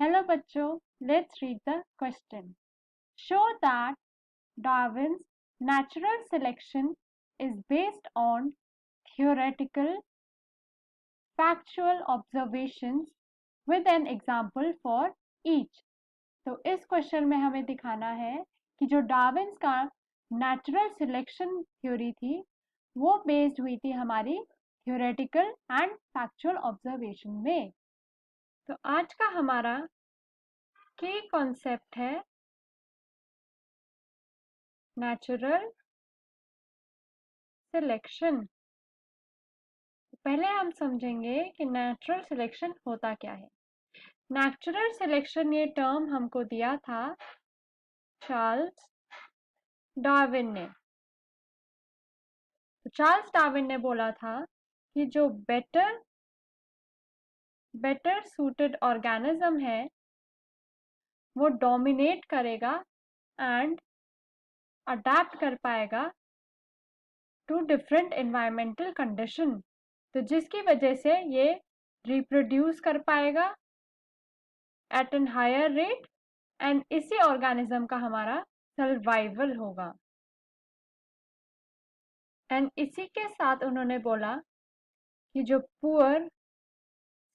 Hello बच्चों, let's read the question. Show that Darwin's natural selection is based on theoretical, factual observations with an example for each. तो इस question में हमें दिखाना है कि जो डार्विन्स का नेचुरल सिलेक्शन थ्योरी थी वो बेस्ड हुई थी हमारी थियोरेटिकल एंड फैक्चुअल ऑब्जर्वेशन में। तो आज का हमारा की कॉन्सेप्ट है नेचुरल सिलेक्शन। पहले हम समझेंगे कि नेचुरल सिलेक्शन होता क्या है। नेचुरल सिलेक्शन ये टर्म हमको दिया था चार्ल्स डार्विन ने। तो चार्ल्स डार्विन ने बोला था कि जो बेटर सूटेड ऑर्गेनिज्म है वो डोमिनेट करेगा एंड अडेप्ट कर पाएगा टू डिफरेंट एनवायरमेंटल कंडीशन। तो जिसकी वजह से ये रिप्रोड्यूस कर पाएगा at an higher rate and इसी ऑर्गेनिज्म का हमारा सर्वाइवल होगा। एंड इसी के साथ उन्होंने बोला कि जो पुअर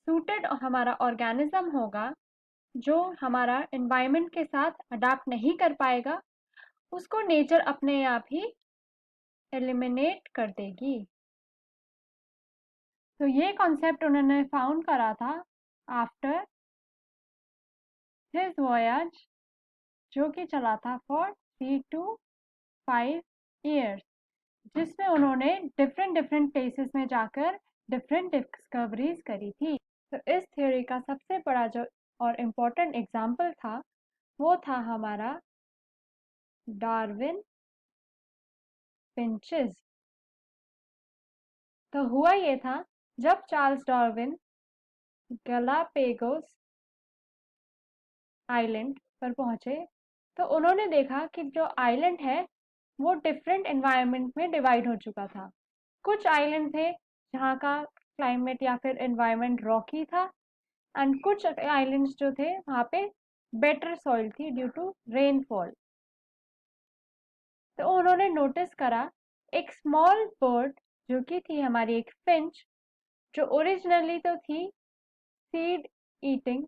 सूटेड हमारा ऑर्गेनिज्म होगा जो हमारा एनवायरनमेंट के साथ अडाप्ट नहीं कर पाएगा उसको नेचर अपने आप ही एलिमिनेट कर देगी। तो ये कॉन्सेप्ट उन्होंने फाउंड करा था आफ्टर हिज वॉयज जो कि चला था फॉर 3 to 5 years, जिसमें उन्होंने डिफरेंट प्लेसेस में जाकर डिफरेंट डिस्कवरीज करी थी। तो इस थ्योरी का सबसे बड़ा जो और इम्पोर्टेंट एग्जाम्पल था वो था हमारा डार्विन फिंचेस। तो हुआ ये था जब चार्ल्स डार्विन गैलापेगोस आइलैंड पर पहुंचे तो उन्होंने देखा कि जो आइलैंड है वो डिफरेंट एनवायरनमेंट में डिवाइड हो चुका था। कुछ आइलैंड थे जहाँ का क्लाइमेट या फिर एनवायरनमेंट रॉकी था एंड कुछ आइलैंड्स जो थे वहाँ पे बेटर सॉइल थी ड्यू टू रेनफॉल। तो उन्होंने नोटिस करा एक स्मॉल बर्ड जो कि थी हमारी एक फिंच जो ओरिजिनली तो थी seed eating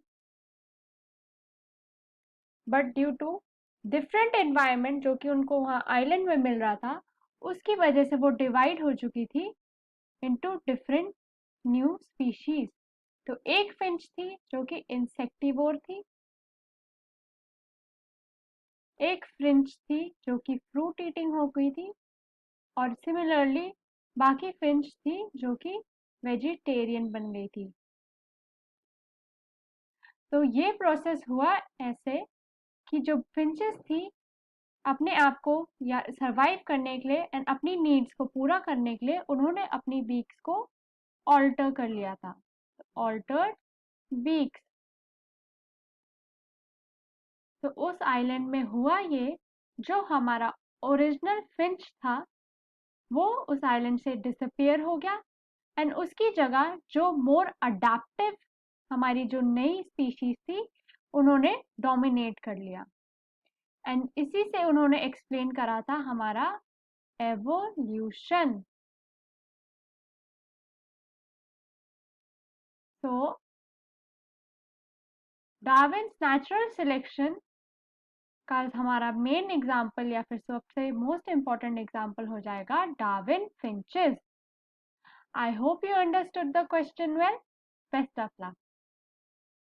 but due to different environment जो कि उनको वहाँ आइलैंड में मिल रहा था उसकी वजह से वो डिवाइड हो चुकी थी इनटू डिफरेंट न्यू स्पीशीज। तो एक फिंच थी जो कि इंसेक्टिवोर थी, एक फिंच थी जो कि फ्रूट ईटिंग हो गई थी और सिमिलरली बाकी फिंच थी जो कि वेजिटेरियन बन गई थी। तो ये प्रोसेस हुआ ऐसे कि जो फिंचेस थी अपने आप को या सरवाइव करने के लिए एंड अपनी नीड्स को पूरा करने के लिए उन्होंने अपनी बीक्स को ऑल्टर कर लिया था। Altered beaks. तो उस आइलैंड में हुआ ये जो हमारा ओरिजिनल फिंच था वो उस आइलैंड से डिसअपियर हो गया एंड उसकी जगह जो मोर अडेप्टिव हमारी जो नई स्पीशीज थी उन्होंने डोमिनेट कर लिया एंड इसी से उन्होंने एक्सप्लेन करा था हमारा एवोल्यूशन। तो डार्विन्स नेचुरल सिलेक्शन का हमारा मेन एग्जाम्पल या फिर सबसे मोस्ट इम्पॉर्टेंट एग्जाम्पल हो जाएगा Darwin finches. I hope you understood the question well. Best of luck.